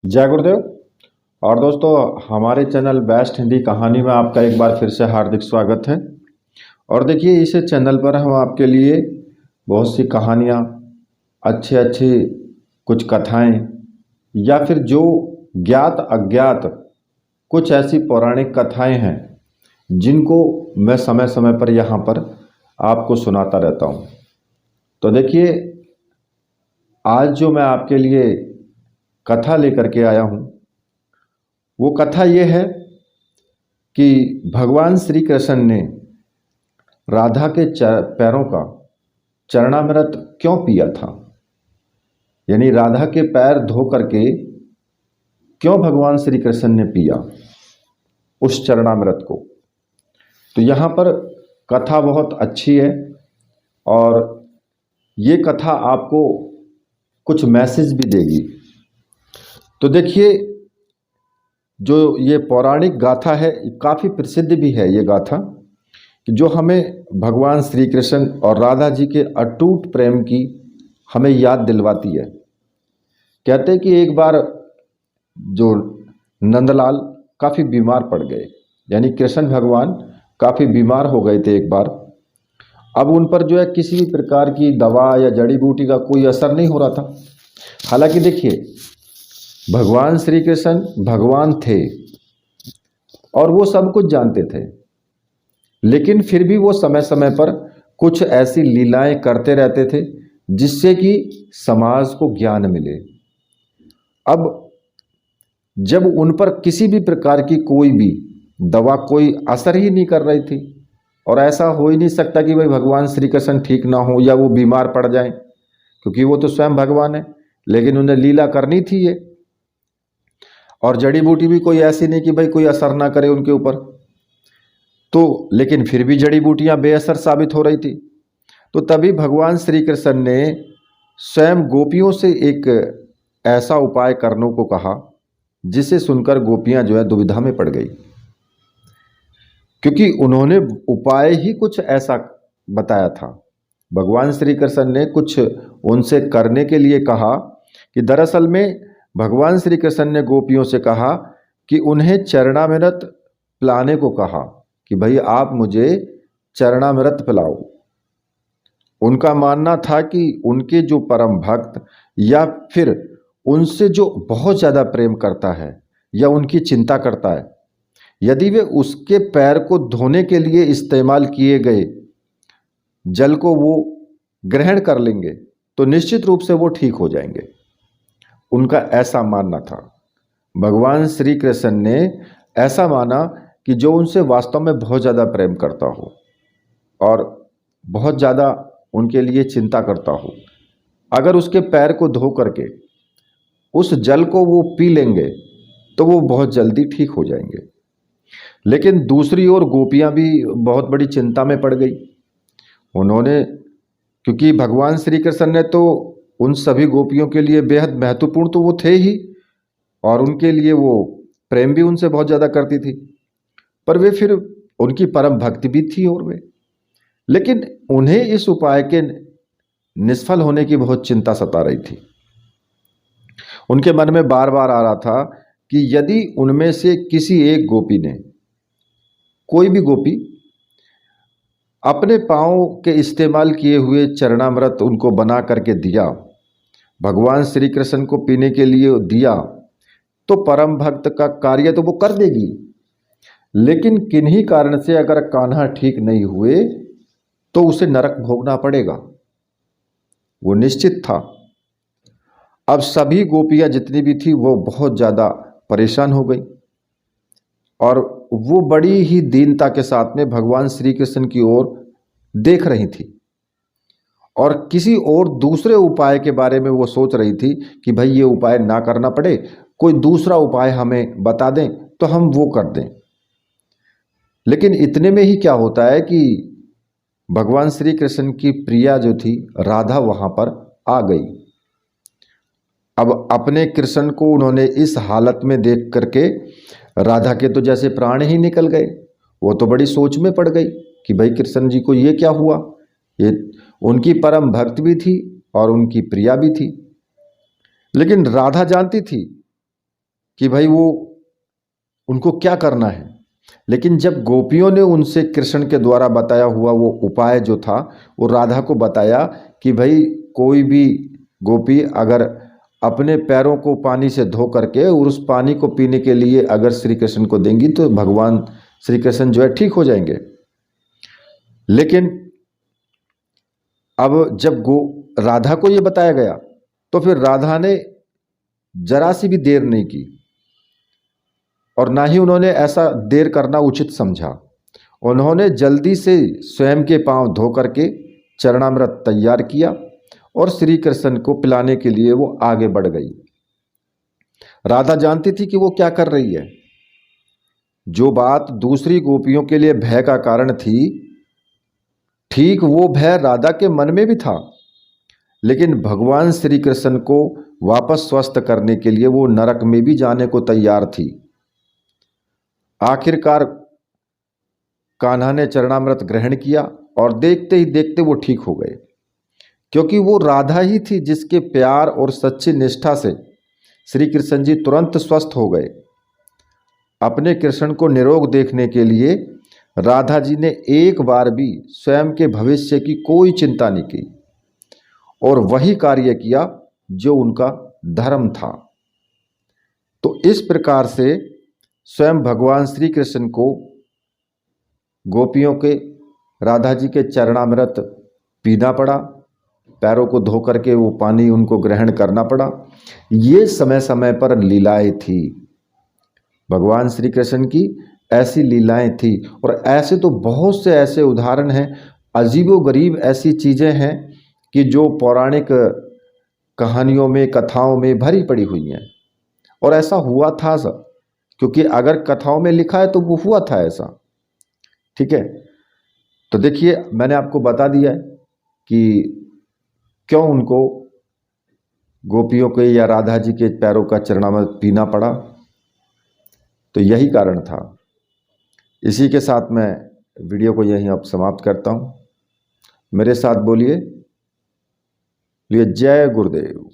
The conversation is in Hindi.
जय गुरुदेव। और दोस्तों, हमारे चैनल बेस्ट हिंदी कहानी में आपका एक बार फिर से हार्दिक स्वागत है। और देखिए, इस चैनल पर हम आपके लिए बहुत सी कहानियाँ, अच्छी अच्छी कुछ कथाएं या फिर जो ज्ञात अज्ञात कुछ ऐसी पौराणिक कथाएं हैं जिनको मैं समय समय पर यहाँ पर आपको सुनाता रहता हूँ। तो देखिए, आज जो मैं आपके लिए कथा लेकर के आया हूँ वो कथा ये है कि भगवान श्री कृष्ण ने राधा के पैरों का चरणामृत क्यों पिया था। यानी राधा के पैर धो करके क्यों भगवान श्री कृष्ण ने पिया उस चरणामृत को। तो यहाँ पर कथा बहुत अच्छी है और ये कथा आपको कुछ मैसेज भी देगी। तो देखिए, जो ये पौराणिक गाथा है काफ़ी प्रसिद्ध भी है ये गाथा, कि जो हमें भगवान श्री कृष्ण और राधा जी के अटूट प्रेम की हमें याद दिलवाती है। कहते हैं कि एक बार जो नंदलाल काफ़ी बीमार पड़ गए, यानी कृष्ण भगवान काफ़ी बीमार हो गए थे एक बार। अब उन पर जो है किसी भी प्रकार की दवा या जड़ी बूटी का कोई असर नहीं हो रहा था। हालांकि देखिए, भगवान श्री कृष्ण भगवान थे और वो सब कुछ जानते थे, लेकिन फिर भी वो समय समय पर कुछ ऐसी लीलाएं करते रहते थे जिससे कि समाज को ज्ञान मिले। अब जब उन पर किसी भी प्रकार की कोई भी दवा कोई असर ही नहीं कर रही थी, और ऐसा हो ही नहीं सकता कि भाई भगवान श्री कृष्ण ठीक ना हो या वो बीमार पड़ जाएं, क्योंकि वो तो स्वयं भगवान है, लेकिन उन्हें लीला करनी थी ये। और जड़ी बूटी भी कोई ऐसी नहीं कि भाई कोई असर ना करे उनके ऊपर। तो लेकिन फिर भी जड़ी बूटियां बेअसर साबित हो रही थी। तो तभी भगवान श्री कृष्ण ने स्वयं गोपियों से एक ऐसा उपाय करने को कहा जिसे सुनकर गोपियां जो है दुविधा में पड़ गई, क्योंकि उन्होंने उपाय ही कुछ ऐसा बताया था। भगवान श्री कृष्ण ने कुछ उनसे करने के लिए कहा कि दरअसल में भगवान श्री कृष्ण ने गोपियों से कहा कि उन्हें चरणामृत पिलाने को कहा, कि भाई आप मुझे चरणामृत पिलाओ। उनका मानना था कि उनके जो परम भक्त या फिर उनसे जो बहुत ज़्यादा प्रेम करता है या उनकी चिंता करता है, यदि वे उसके पैर को धोने के लिए इस्तेमाल किए गए जल को वो ग्रहण कर लेंगे तो निश्चित रूप से वो ठीक हो जाएंगे। उनका ऐसा मानना था। भगवान श्री कृष्ण ने ऐसा माना कि जो उनसे वास्तव में बहुत ज़्यादा प्रेम करता हो और बहुत ज़्यादा उनके लिए चिंता करता हो, अगर उसके पैर को धो करके उस जल को वो पी लेंगे तो वो बहुत जल्दी ठीक हो जाएंगे। लेकिन दूसरी ओर गोपियां भी बहुत बड़ी चिंता में पड़ गई। उन्होंने, क्योंकि भगवान श्री कृष्ण ने तो उन सभी गोपियों के लिए बेहद महत्वपूर्ण तो वो थे ही, और उनके लिए वो प्रेम भी उनसे बहुत ज़्यादा करती थी, पर वे फिर उनकी परम भक्ति भी थी और वे, लेकिन उन्हें इस उपाय के निष्फल होने की बहुत चिंता सता रही थी। उनके मन में बार बार आ रहा था कि यदि उनमें से किसी एक गोपी ने, कोई भी गोपी, अपने पाँव के इस्तेमाल किए हुए चरणामृत उनको बना करके दिया, भगवान श्री कृष्ण को पीने के लिए दिया, तो परम भक्त का कार्य तो वो कर देगी। लेकिन किन्हीं कारण से अगर कान्हा ठीक नहीं हुए तो उसे नरक भोगना पड़ेगा, वो निश्चित था। अब सभी गोपियां जितनी भी थी वो बहुत ज़्यादा परेशान हो गई और वो बड़ी ही दीनता के साथ में भगवान श्री कृष्ण की ओर देख रही थी और किसी और दूसरे उपाय के बारे में वो सोच रही थी कि भाई ये उपाय ना करना पड़े, कोई दूसरा उपाय हमें बता दें तो हम वो कर दें। लेकिन इतने में ही क्या होता है कि भगवान श्री कृष्ण की प्रिया जो थी राधा वहाँ पर आ गई। अब अपने कृष्ण को उन्होंने इस हालत में देख करके राधा के तो जैसे प्राण ही निकल गए। वो तो बड़ी सोच में पड़ गई कि भाई कृष्ण जी को ये क्या हुआ। ये उनकी परम भक्त भी थी और उनकी प्रिया भी थी, लेकिन राधा जानती थी कि भाई वो उनको क्या करना है। लेकिन जब गोपियों ने उनसे कृष्ण के द्वारा बताया हुआ वो उपाय जो था वो राधा को बताया कि भाई कोई भी गोपी अगर अपने पैरों को पानी से धो करके और उस पानी को पीने के लिए अगर श्री कृष्ण को देंगी तो भगवान श्री कृष्ण जो है ठीक हो जाएंगे। लेकिन अब जब राधा को ये बताया गया तो फिर राधा ने जरा सी भी देर नहीं की और ना ही उन्होंने ऐसा देर करना उचित समझा। उन्होंने जल्दी से स्वयं के पांव धो करके चरणामृत तैयार किया और श्री कृष्ण को पिलाने के लिए वो आगे बढ़ गई। राधा जानती थी कि वो क्या कर रही है। जो बात दूसरी गोपियों के लिए भय का कारण थी, ठीक वो भय राधा के मन में भी था। लेकिन भगवान श्री कृष्ण को वापस स्वस्थ करने के लिए वो नरक में भी जाने को तैयार थी। आखिरकार कान्हा ने चरणामृत ग्रहण किया और देखते ही देखते वो ठीक हो गए, क्योंकि वो राधा ही थी जिसके प्यार और सच्ची निष्ठा से श्री कृष्ण जी तुरंत स्वस्थ हो गए। अपने कृष्ण को निरोग देखने के लिए राधा जी ने एक बार भी स्वयं के भविष्य की कोई चिंता नहीं की और वही कार्य किया जो उनका धर्म था। तो इस प्रकार से स्वयं भगवान श्री कृष्ण को गोपियों के राधा जी के चरणामृत पीना पड़ा, पैरों को धो करके वो पानी उनको ग्रहण करना पड़ा। ये समय समय पर लीलाएं थी, भगवान श्री कृष्ण की ऐसी लीलाएं थी। और ऐसे तो बहुत से ऐसे उदाहरण हैं, अजीबोगरीब ऐसी चीज़ें हैं कि जो पौराणिक कहानियों में कथाओं में भरी पड़ी हुई हैं। और ऐसा हुआ था सब, क्योंकि अगर कथाओं में लिखा है तो वो हुआ था ऐसा। ठीक है, तो देखिए मैंने आपको बता दिया है कि क्यों उनको गोपियों के या राधा जी के पैरों का चरणामृत पीना पड़ा। तो यही कारण था। इसी के साथ मैं वीडियो को यहीं अब समाप्त करता हूँ। मेरे साथ बोलिए जय गुरुदेव।